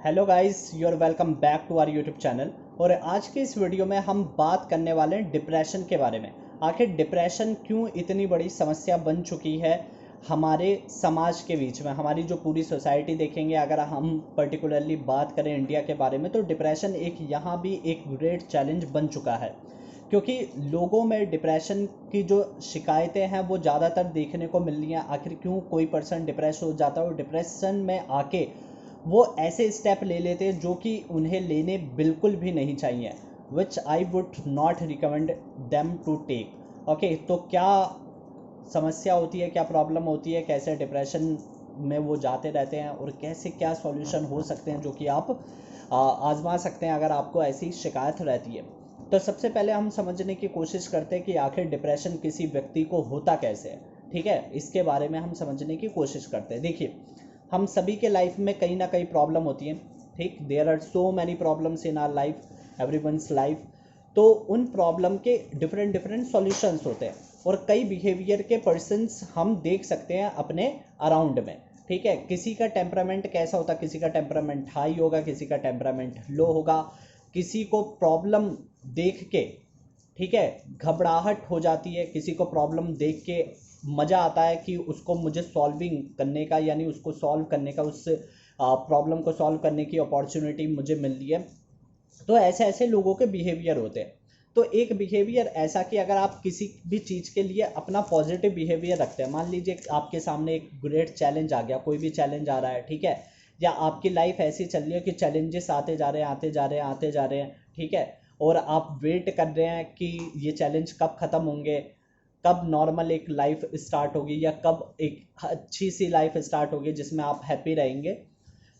Hello guys, you are welcome back to our YouTube channel. और आज के इस वीडियो में हम बात करने वाले हैं डिप्रेशन के बारे में। आखिर डिप्रेशन क्यों इतनी बड़ी समस्या बन चुकी है हमारे समाज के बीच में। हमारी जो पूरी सोसाइटी देखेंगे, अगर हम पर्टिकुलरली बात करें इंडिया के बारे में, तो डिप्रेशन एक यहाँ भी एक ग्रेट चैलेंज बन चुका है। क्योंकि लोगों में डिप्रेशन की जो शिकायतें हैं वो ज़्यादातर देखने को मिल रही हैं। आखिर क्यों कोई पर्सन डिप्रेस हो जाता है और डिप्रेशन में आके वो ऐसे स्टेप ले लेते हैं जो कि उन्हें लेने बिल्कुल भी नहीं चाहिए, which I would not recommend them to take. Okay, तो क्या समस्या होती है, क्या प्रॉब्लम होती है, कैसे डिप्रेशन में वो जाते रहते हैं और कैसे क्या सॉल्यूशन हो सकते हैं जो कि आप आजमा सकते हैं अगर आपको ऐसी शिकायत रहती है। तो सबसे पहले हम समझने की कोशिश करते हैं कि आखिर डिप्रेशन किसी व्यक्ति को होता कैसे है। ठीक है, इसके बारे में हम समझने की कोशिश करते हैं। देखिए, हम सभी के लाइफ में कहीं ना कहीं प्रॉब्लम होती है। ठीक, there are so many problems in our life, everyone's life. तो उन प्रॉब्लम के डिफरेंट डिफरेंट सॉल्यूशंस होते हैं और कई बिहेवियर के पर्सन्स हम देख सकते हैं अपने अराउंड में। ठीक है, किसी का टेम्परामेंट कैसा होता है, किसी का टेम्परामेंट हाई होगा, किसी का टेम्परामेंट लो होगा। किसी को प्रॉब्लम देख के, ठीक है, घबराहट हो जाती है, किसी को प्रॉब्लम देख के मज़ा आता है कि उसको मुझे सॉल्विंग करने का, यानी उसको सॉल्व करने का, उस प्रॉब्लम को सॉल्व करने की अपॉर्चुनिटी मुझे मिल रही है। तो ऐसे ऐसे लोगों के बिहेवियर होते हैं। तो एक बिहेवियर ऐसा कि अगर आप किसी भी चीज़ के लिए अपना पॉजिटिव बिहेवियर रखते हैं, मान लीजिए आपके सामने एक ग्रेट चैलेंज आ गया, कोई भी चैलेंज आ रहा है, ठीक है, या आपकी लाइफ ऐसी चल रही है कि चैलेंजेस आते जा रहे हैं, आते जा रहे हैं, आते जा रहे हैं, ठीक है, और आप वेट कर रहे हैं कि ये चैलेंज कब ख़त्म होंगे, कब नॉर्मल एक लाइफ स्टार्ट होगी, या कब एक अच्छी सी लाइफ स्टार्ट होगी जिसमें आप हैप्पी रहेंगे।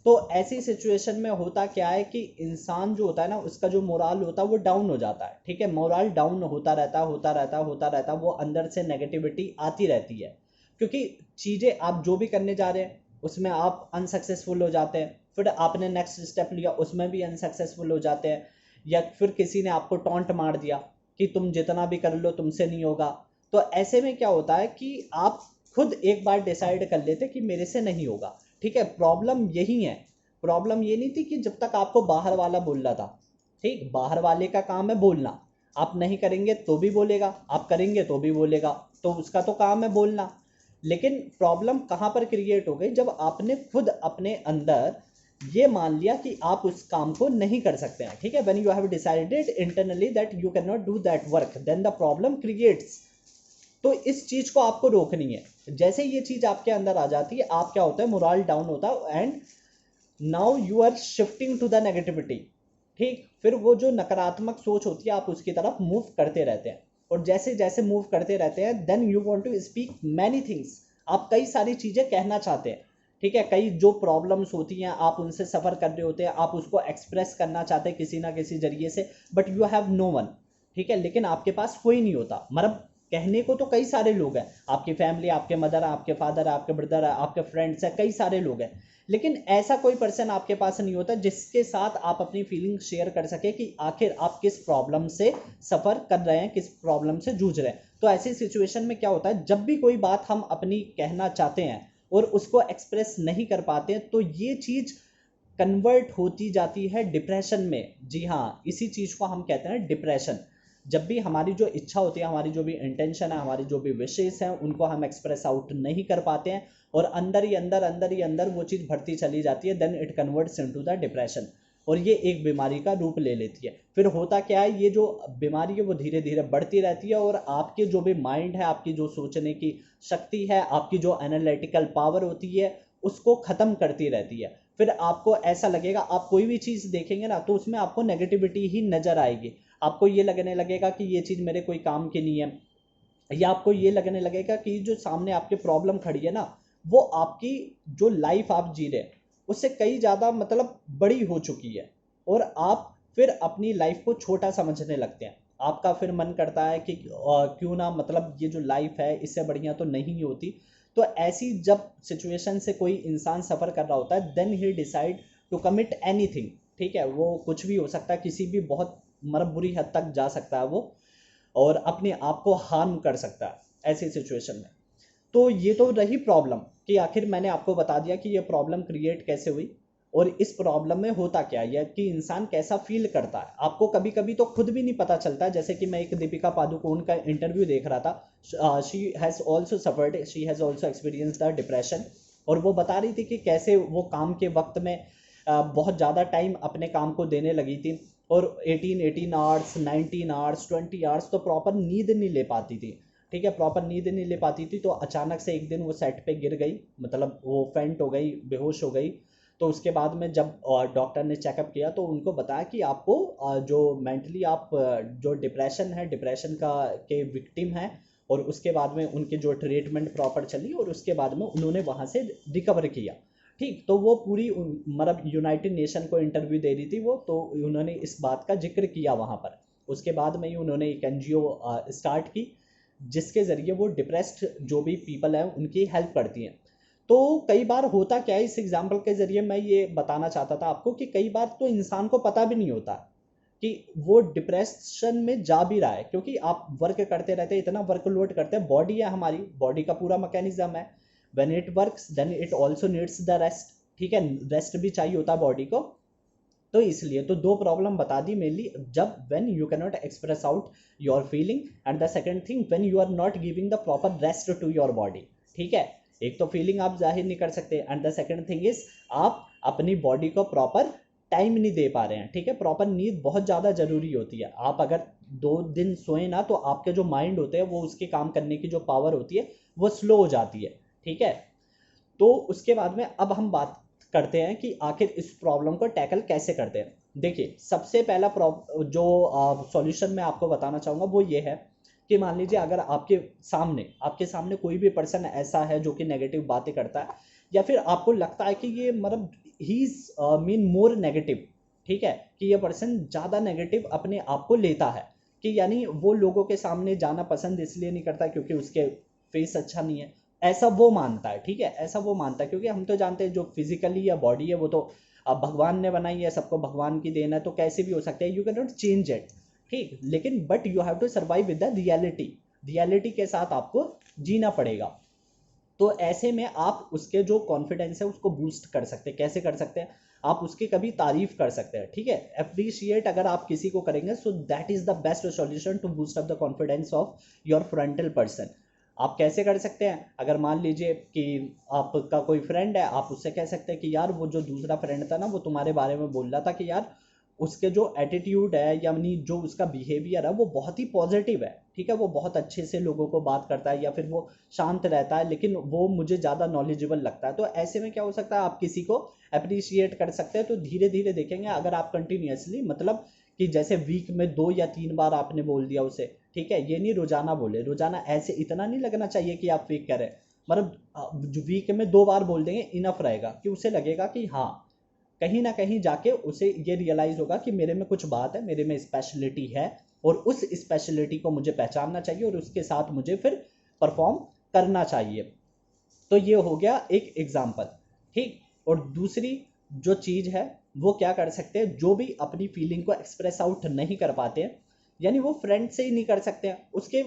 तो ऐसी सिचुएशन में होता क्या है कि इंसान जो होता है ना, उसका जो मोराल होता है वो डाउन हो जाता है। ठीक है, मोराल डाउन होता रहता होता रहता होता रहता, वो अंदर से नेगेटिविटी आती रहती है। क्योंकि चीज़ें आप जो भी करने जा रहे हैं उसमें आप अनसक्सेसफुल हो जाते हैं, फिर आपने नेक्स्ट स्टेप लिया उसमें भी अनसक्सेसफुल हो जाते हैं, या फिर किसी ने आपको टॉन्ट मार दिया कि तुम जितना भी कर लो तुमसे नहीं होगा। तो ऐसे में क्या होता है कि आप खुद एक बार डिसाइड कर लेते कि मेरे से नहीं होगा। ठीक है, प्रॉब्लम यही है। प्रॉब्लम ये नहीं थी कि जब तक आपको बाहर वाला बोल रहा था। ठीक, बाहर वाले का काम है बोलना। आप नहीं करेंगे तो भी बोलेगा, आप करेंगे तो भी बोलेगा, तो उसका तो काम है बोलना। लेकिन प्रॉब्लम कहाँ पर क्रिएट हो गई, जब आपने खुद अपने अंदर ये मान लिया कि आप उस काम को नहीं कर सकते हैं। ठीक है, when you have decided internally that you can not do that work, then the problem creates. तो इस चीज को आपको रोकनी है। जैसे ये चीज आपके अंदर आ जाती है, आप क्या होता है, मोरल डाउन होता है, and now you are shifting to the negativity. ठीक, फिर वो जो नकारात्मक सोच होती है आप उसकी तरफ मूव करते रहते हैं, और जैसे जैसे मूव करते रहते हैं then you want to speak many things. आप कई सारी चीजें कहना चाहते हैं। ठीक है, कई जो प्रॉब्लम्स होती हैं आप उनसे सफर कर रहे होते हैं, आप उसको एक्सप्रेस करना चाहते हैं किसी ना किसी जरिए से, but you have no one. ठीक है, लेकिन आपके पास कोई नहीं होता। मतलब कहने को तो कई सारे लोग हैं, आपकी फैमिली, आपके मदर, आपके फादर, आपके ब्रदर, आपके फ्रेंड्स हैं, कई सारे लोग हैं, लेकिन ऐसा कोई पर्सन आपके पास नहीं होता जिसके साथ आप अपनी फीलिंग शेयर कर सके कि आखिर आप किस प्रॉब्लम से सफ़र कर रहे हैं, किस प्रॉब्लम से जूझ रहे हैं। तो ऐसी सिचुएशन में क्या होता है, जब भी कोई बात हम अपनी कहना चाहते हैं और उसको एक्सप्रेस नहीं कर पाते हैं, तो ये चीज़ कन्वर्ट होती जाती है डिप्रेशन में। जी हाँ, इसी चीज़ को हम कहते हैं डिप्रेशन। जब भी हमारी जो इच्छा होती है, हमारी जो भी इंटेंशन है, हमारी जो भी विशेष हैं, उनको हम एक्सप्रेस आउट नहीं कर पाते हैं और अंदर ही अंदर, अंदर ही अंदर वो चीज़ बढ़ती चली जाती है, then it converts into the depression, और ये एक बीमारी का रूप ले लेती है। फिर होता क्या है, ये जो बीमारी है वो धीरे धीरे बढ़ती रहती है और आपके जो भी माइंड है, आपकी जो सोचने की शक्ति है, आपकी जो एनालिटिकल पावर होती है, उसको ख़त्म करती रहती है। फिर आपको ऐसा लगेगा, आप कोई भी चीज़ देखेंगे ना तो उसमें आपको नेगेटिविटी ही नज़र आएगी। आपको ये लगने लगेगा कि ये चीज़ मेरे कोई काम की नहीं है, या आपको ये लगने लगेगा कि जो सामने आपके प्रॉब्लम खड़ी है ना, वो आपकी जो लाइफ आप जी रहे हैं उससे कई ज़्यादा मतलब बड़ी हो चुकी है, और आप फिर अपनी लाइफ को छोटा समझने लगते हैं। आपका फिर मन करता है कि क्यों ना, मतलब ये जो लाइफ है इससे बढ़िया तो नहीं होती। तो ऐसी जब सिचुएशन से कोई इंसान सफ़र कर रहा होता है, then he decide to commit anything. ठीक है, वो कुछ भी हो सकता है, किसी भी बहुत मतलब बुरी हद तक जा सकता है वो, और अपने आप को हार्म कर सकता है ऐसी सिचुएशन में। तो ये तो रही प्रॉब्लम कि आखिर मैंने आपको बता दिया कि ये प्रॉब्लम क्रिएट कैसे हुई। और इस प्रॉब्लम में होता क्या है, या कि इंसान कैसा फील करता है, आपको कभी कभी तो खुद भी नहीं पता चलता है। जैसे कि मैं एक दीपिका पादुकोण का इंटरव्यू देख रहा था, she has also suffered, she has also experience the depression, और वो बता रही थी कि कैसे वो काम के वक्त में बहुत ज़्यादा टाइम अपने काम को देने लगी थी, और 18 आवर्स, 19 आवर्स, 20 आवर्स तो प्रॉपर नींद नहीं ले पाती थी। ठीक है, प्रॉपर नींद नहीं ले पाती थी, तो अचानक से एक दिन वो सेट पे गिर गई, मतलब वो फेंट हो गई, बेहोश हो गई। तो उसके बाद में जब डॉक्टर ने चेकअप किया तो उनको बताया कि आपको जो मेंटली आप जो डिप्रेशन है, डिप्रेशन का के विक्टिम है, और उसके बाद में उनकी जो ट्रीटमेंट प्रॉपर चली, और उसके बाद में उन्होंने वहाँ से रिकवर किया। ठीक, तो वो पूरी मतलब यूनाइटेड नेशन को इंटरव्यू दे रही थी वो, तो उन्होंने इस बात का जिक्र किया वहाँ पर। उसके बाद में ही उन्होंने एक एनजीओ स्टार्ट की, जिसके ज़रिए वो डिप्रेस्ड जो भी पीपल हैं उनकी हेल्प करती हैं। तो कई बार होता क्या है, इस एग्जाम्पल के ज़रिए मैं ये बताना चाहता था आपको कि कई बार तो इंसान को पता भी नहीं होता कि वो डिप्रेशन में जा भी रहा है, क्योंकि आप वर्क करते रहते हैं, इतना वर्कलोड करते हैं, बॉडी है हमारी, बॉडी का पूरा मैकेनिज्म है, when it works then it also needs the rest. ठीक है, रेस्ट भी चाहिए होता है बॉडी को। तो इसलिए तो दो प्रॉब्लम बता दी मेनली, जब when you can not express out your feeling, and the second thing when you are not giving the proper rest to your body. ठीक है, एक तो फीलिंग आप जाहिर नहीं कर सकते, and the second thing is आप अपनी बॉडी को प्रॉपर टाइम नहीं दे पा रहे हैं। ठीक है, प्रॉपर नींद बहुत ज़्यादा जरूरी होती है। आप अगर 2 दिन सोए ना, तो आपके जो माइंड होते हैं वो उसके काम करने की जो पावर होती है वो स्लो हो जाती है। ठीक है, तो उसके बाद में अब हम बात करते हैं कि आखिर इस प्रॉब्लम को टैकल कैसे करते हैं। देखिए, सबसे पहला जो सॉल्यूशन मैं आपको बताना चाहूँगा वो ये है कि मान लीजिए अगर आपके सामने कोई भी पर्सन ऐसा है जो कि नेगेटिव बातें करता है, या फिर आपको लगता है कि ये मतलब he is mean more negative. ठीक है, कि ये पर्सन ज़्यादा नेगेटिव अपने आप को लेता है, कि यानी वो लोगों के सामने जाना पसंद इसलिए नहीं करता क्योंकि उसके फेस अच्छा नहीं है, ऐसा वो मानता है। ठीक है, ऐसा वो मानता है, क्योंकि हम तो जानते हैं जो फिजिकली या बॉडी है वो तो अब भगवान ने बनाई है, सबको भगवान की देन है, तो कैसे भी हो सकता है, you can not change it. ठीक, लेकिन but you have to survive with the reality, reality के साथ आपको जीना पड़ेगा। तो ऐसे में आप उसके जो कॉन्फिडेंस है उसको बूस्ट कर सकते हैं। कैसे कर सकते हैं, आप उसकी कभी तारीफ कर सकते हैं। ठीक है, अप्रिशिएट अगर आप किसी को करेंगे, so that is the best solution to boost up the confidence of your frontal person. आप कैसे कर सकते हैं, अगर मान लीजिए कि आपका कोई फ्रेंड है, आप उससे कह सकते हैं कि यार वो जो दूसरा फ्रेंड था ना, वो तुम्हारे बारे में बोल रहा था कि यार उसके जो एटीट्यूड है, यानी जो उसका बिहेवियर है वो बहुत ही पॉजिटिव है। ठीक है, वो बहुत अच्छे से लोगों को बात करता है, या फिर वो शांत रहता है, लेकिन वो मुझे ज़्यादा नॉलेजेबल लगता है। तो ऐसे में क्या हो सकता है, आप किसी को अप्रिशिएट कर सकते हैं। तो धीरे धीरे देखेंगे, अगर आप कंटिन्यूसली, मतलब कि जैसे वीक में 2 या 3 बार आपने बोल दिया उसे, ठीक है, ये नहीं रोजाना बोले, रोजाना ऐसे इतना नहीं लगना चाहिए कि आप फेक करें, मतलब वीक में 2 बार बोल देंगे इनफ रहेगा, कि उसे लगेगा कि हाँ, कहीं ना कहीं जाके उसे ये रियलाइज होगा कि मेरे में कुछ बात है, मेरे में स्पेशलिटी है, और उस स्पेशलिटी को मुझे पहचानना चाहिए, और उसके साथ मुझे फिर परफॉर्म करना चाहिए। तो ये हो गया एक एग्जाम्पल। ठीक, और दूसरी जो चीज़ है वो क्या कर सकते हैं, जो भी अपनी फीलिंग को एक्सप्रेस आउट नहीं कर पाते हैं, यानी वो फ्रेंड से ही नहीं कर सकते हैं, उसके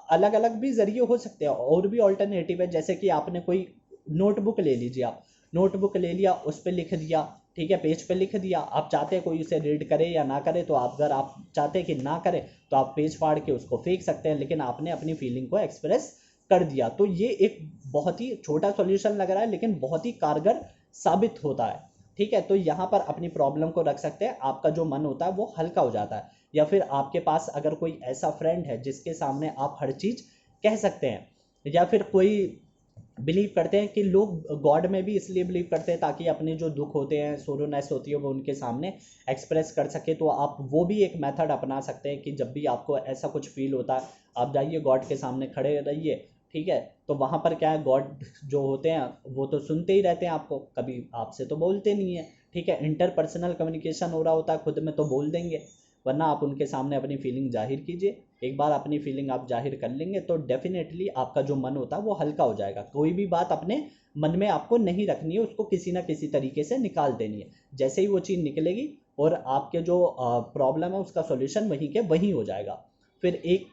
अलग अलग भी जरिए हो सकते हैं, और भी ऑल्टरनेटिव है। जैसे कि आपने कोई नोटबुक ले लीजिए, आप नोटबुक ले लिया, उस पर लिख दिया। ठीक है, पेज पे लिख दिया, आप चाहते हैं कोई उसे रीड करे या ना करे, तो अगर आप चाहते हैं कि ना करे तो आप पेज फाड़ के उसको फेंक सकते हैं, लेकिन आपने अपनी फीलिंग को एक्सप्रेस कर दिया। तो ये एक बहुत ही छोटा सॉल्यूशन लग रहा है, लेकिन बहुत ही कारगर साबित होता है। ठीक है, तो यहाँ पर अपनी प्रॉब्लम को रख सकते हैं, आपका जो मन होता है वो हल्का हो जाता है। या फिर आपके पास अगर कोई ऐसा फ्रेंड है जिसके सामने आप हर चीज़ कह सकते हैं, या फिर कोई बिलीव करते हैं कि लोग गॉड में भी इसलिए बिलीव करते हैं ताकि अपने जो दुख होते हैं, सोरोनेस होती है, वो उनके सामने एक्सप्रेस कर सके। तो आप वो भी एक मेथड अपना सकते हैं कि जब भी आपको ऐसा कुछ फील होता है, आप जाइए गॉड के सामने खड़े रहिए। ठीक है, तो वहाँ पर क्या है, गॉड जो होते हैं वो तो सुनते ही रहते हैं आपको, कभी आपसे तो बोलते नहीं है। ठीक है, इंटरपर्सनल कम्युनिकेशन हो रहा होता है, खुद में तो बोल देंगे, वरना आप उनके सामने अपनी फीलिंग जाहिर कीजिए। एक बार अपनी फीलिंग आप जाहिर कर लेंगे तो डेफिनेटली आपका जो मन होता है वो हल्का हो जाएगा। कोई भी बात अपने मन में आपको नहीं रखनी है, उसको किसी ना किसी तरीके से निकाल देनी है। जैसे ही वो चीज़ निकलेगी, और आपके जो प्रॉब्लम है उसका सॉल्यूशन वहीं के वहीं हो जाएगा। फिर एक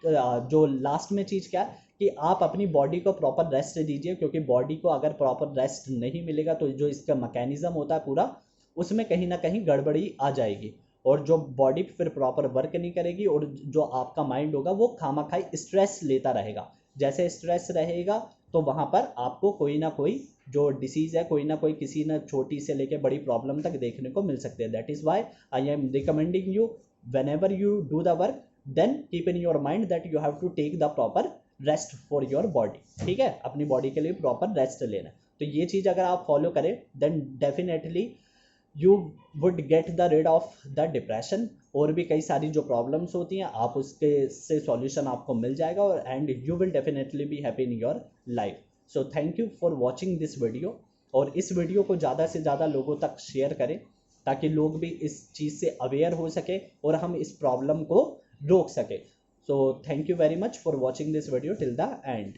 जो लास्ट में चीज़ क्या है कि आप अपनी बॉडी को प्रॉपर रेस्ट दीजिए, क्योंकि बॉडी को अगर प्रॉपर रेस्ट नहीं मिलेगा तो जो इसका मैकेनिज्म होता है पूरा, उसमें कहीं ना कहीं गड़बड़ी आ जाएगी और जो बॉडी फिर प्रॉपर वर्क नहीं करेगी और जो आपका माइंड होगा वो खामखाई स्ट्रेस लेता रहेगा। जैसे स्ट्रेस रहेगा तो वहाँ पर आपको कोई ना कोई जो डिसीज़ है, कोई ना कोई किसी ना छोटी से लेके बड़ी प्रॉब्लम तक देखने को मिल सकते हैं। That is why I am recommending you, whenever you do the work, then keep in your mind that you have to take the proper rest for your body। ठीक है, अपनी बॉडी के लिए प्रॉपर रेस्ट लेना। तो ये चीज़ अगर आप फॉलो करें then definitely you would get the rid of the depression. और भी कई सारी जो प्रॉब्लम्स होती हैं आप उसके से सॉल्यूशन आपको मिल जाएगा और and you will definitely be happy in your life. So thank you for watching this video, और इस वीडियो को ज़्यादा से ज़्यादा लोगों तक शेयर करें ताकि लोग भी इस चीज़ से अवेयर हो सके और हम इस प्रॉब्लम को रोक सके। So thank you very much for watching this video till the end.